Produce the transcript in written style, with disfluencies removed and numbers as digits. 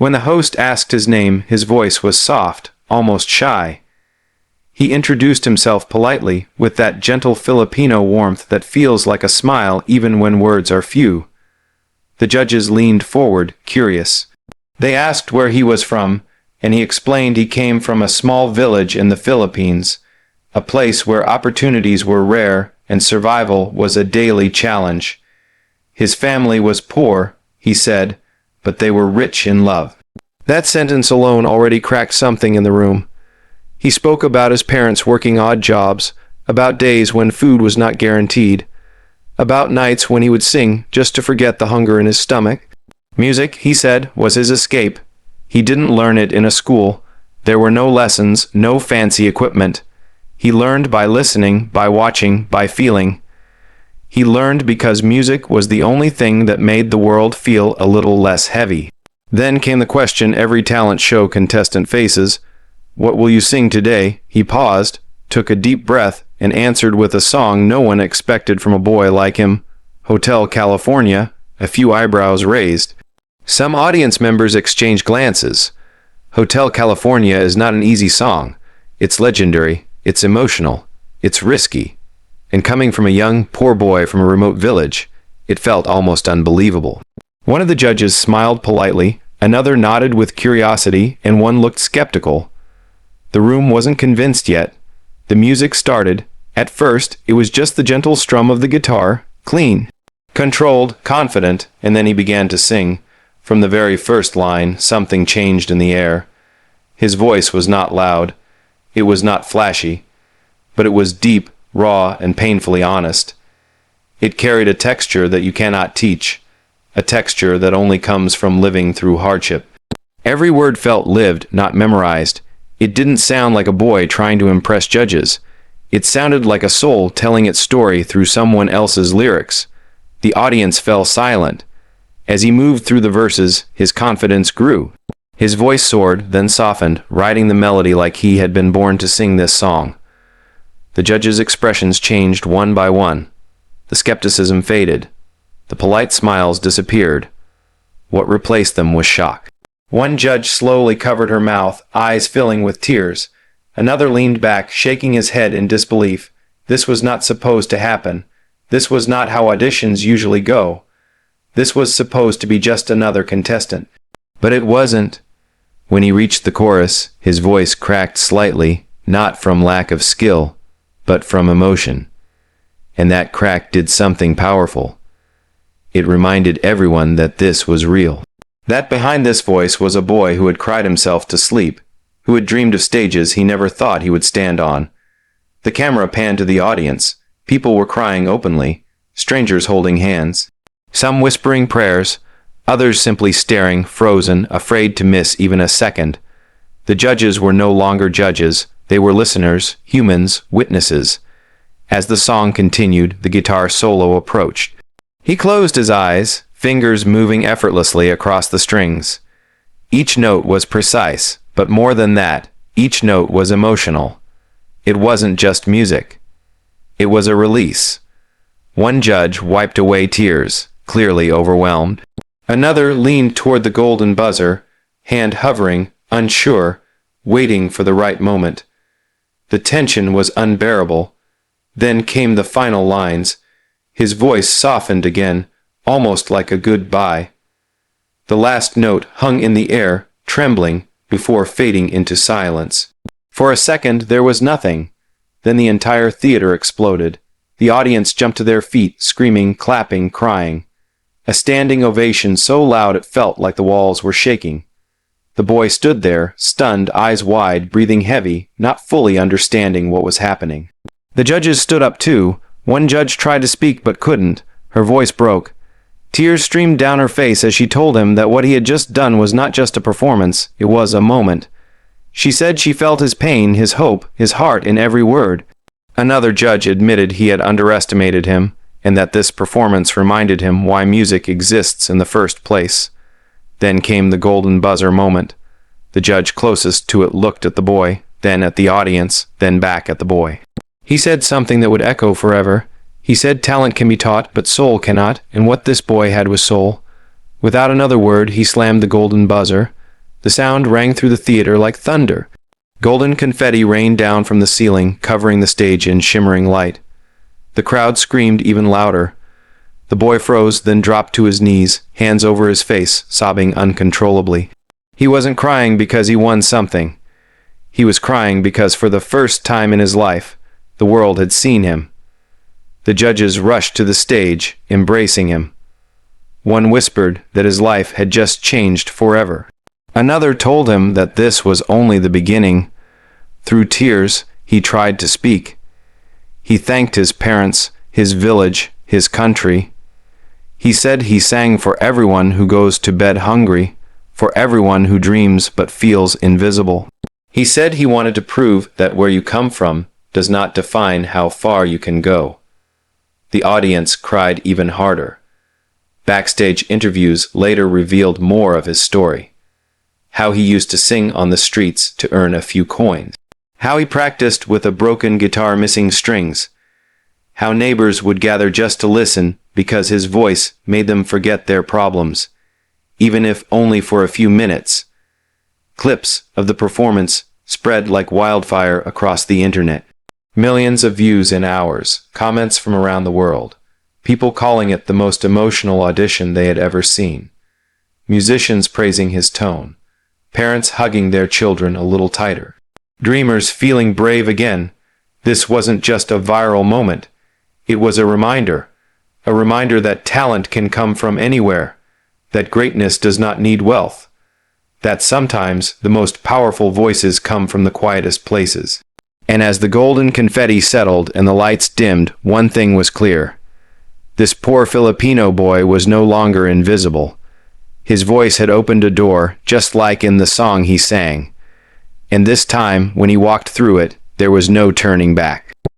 When the host asked his name, his voice was soft, almost shy. He introduced himself politely, with that gentle Filipino warmth that feels like a smile even when words are few. The judges leaned forward, curious. They asked where he was from, and he explained he came from a small village in the Philippines, a place where opportunities were rare and survival was a daily challenge. His family was poor, he said, but they were rich in love. That sentence alone already cracked something in the room. He spoke about his parents working odd jobs, about days when food was not guaranteed, about nights when he would sing just to forget the hunger in his stomach. Music, he said, was his escape. He didn't learn it in a school. There were no lessons, no fancy equipment. He learned by listening, by watching, by feeling. He learned because music was the only thing that made the world feel a little less heavy. Then came the question every talent show contestant faces. What will you sing today? He paused, took a deep breath, and answered with a song no one expected from a boy like him. Hotel California, a few eyebrows raised. Some audience members exchanged glances. Hotel California is not an easy song. It's legendary, it's emotional, it's risky. And coming from a young, poor boy from a remote village, it felt almost unbelievable. One of the judges smiled politely, another nodded with curiosity, and one looked skeptical. The room wasn't convinced yet. The music started. At first, it was just the gentle strum of the guitar, clean, controlled, confident, and then he began to sing. From the very first line, something changed in the air. His voice was not loud. It was not flashy. But it was deep, raw, and painfully honest. It carried a texture that you cannot teach, a texture that only comes from living through hardship. Every word felt lived, not memorized. It didn't sound like a boy trying to impress judges. It sounded like a soul telling its story through someone else's lyrics. The audience fell silent. As he moved through the verses, his confidence grew. His voice soared, then softened, riding the melody like he had been born to sing this song. The judges' expressions changed one by one. The skepticism faded. The polite smiles disappeared. What replaced them was shock. One judge slowly covered her mouth, eyes filling with tears. Another leaned back, shaking his head in disbelief. This was not supposed to happen. This was not how auditions usually go. This was supposed to be just another contestant. But it wasn't. When he reached the chorus, his voice cracked slightly, not from lack of skill, but from emotion. And that crack did something powerful. It reminded everyone that this was real. That behind this voice was a boy who had cried himself to sleep, who had dreamed of stages he never thought he would stand on. The camera panned to the audience. People were crying openly, strangers holding hands, some whispering prayers, others simply staring, frozen, afraid to miss even a second. The judges were no longer judges. They were listeners, humans, witnesses. As the song continued, the guitar solo approached. He closed his eyes, fingers moving effortlessly across the strings. Each note was precise, but more than that, each note was emotional. It wasn't just music. It was a release. One judge wiped away tears, clearly overwhelmed. Another leaned toward the golden buzzer, hand hovering, unsure, waiting for the right moment. The tension was unbearable. Then came the final lines. His voice softened again, almost like a goodbye. The last note hung in the air, trembling, before fading into silence. For a second there was nothing. Then the entire theater exploded. The audience jumped to their feet, screaming, clapping, crying. A standing ovation so loud it felt like the walls were shaking. The boy stood there, stunned, eyes wide, breathing heavy, not fully understanding what was happening. The judges stood up too. One judge tried to speak but couldn't. Her voice broke. Tears streamed down her face as she told him that what he had just done was not just a performance, it was a moment. She said she felt his pain, his hope, his heart in every word. Another judge admitted he had underestimated him, and that this performance reminded him why music exists in the first place. Then came the golden buzzer moment. The judge closest to it looked at the boy, then at the audience, then back at the boy. He said something that would echo forever. He said talent can be taught, but soul cannot, and what this boy had was soul. Without another word, he slammed the golden buzzer. The sound rang through the theater like thunder. Golden confetti rained down from the ceiling, covering the stage in shimmering light. The crowd screamed even louder. The boy froze, then dropped to his knees, hands over his face, sobbing uncontrollably. He wasn't crying because he won something. He was crying because for the first time in his life, the world had seen him. The judges rushed to the stage, embracing him. One whispered that his life had just changed forever. Another told him that this was only the beginning. Through tears, he tried to speak. He thanked his parents, his village, his country. He said he sang for everyone who goes to bed hungry, for everyone who dreams but feels invisible. He said he wanted to prove that where you come from does not define how far you can go. The audience cried even harder. Backstage interviews later revealed more of his story. How he used to sing on the streets to earn a few coins. How he practiced with a broken guitar missing strings. How neighbors would gather just to listen because his voice made them forget their problems, even if only for a few minutes. Clips of the performance spread like wildfire across the internet. Millions of views in hours, comments from around the world. People calling it the most emotional audition they had ever seen. Musicians praising his tone. Parents hugging their children a little tighter. Dreamers feeling brave again. This wasn't just a viral moment. It was a reminder that talent can come from anywhere, that greatness does not need wealth, that sometimes the most powerful voices come from the quietest places. And as the golden confetti settled and the lights dimmed, one thing was clear. This poor Filipino boy was no longer invisible. His voice had opened a door, just like in the song he sang. And this time, when he walked through it, there was no turning back.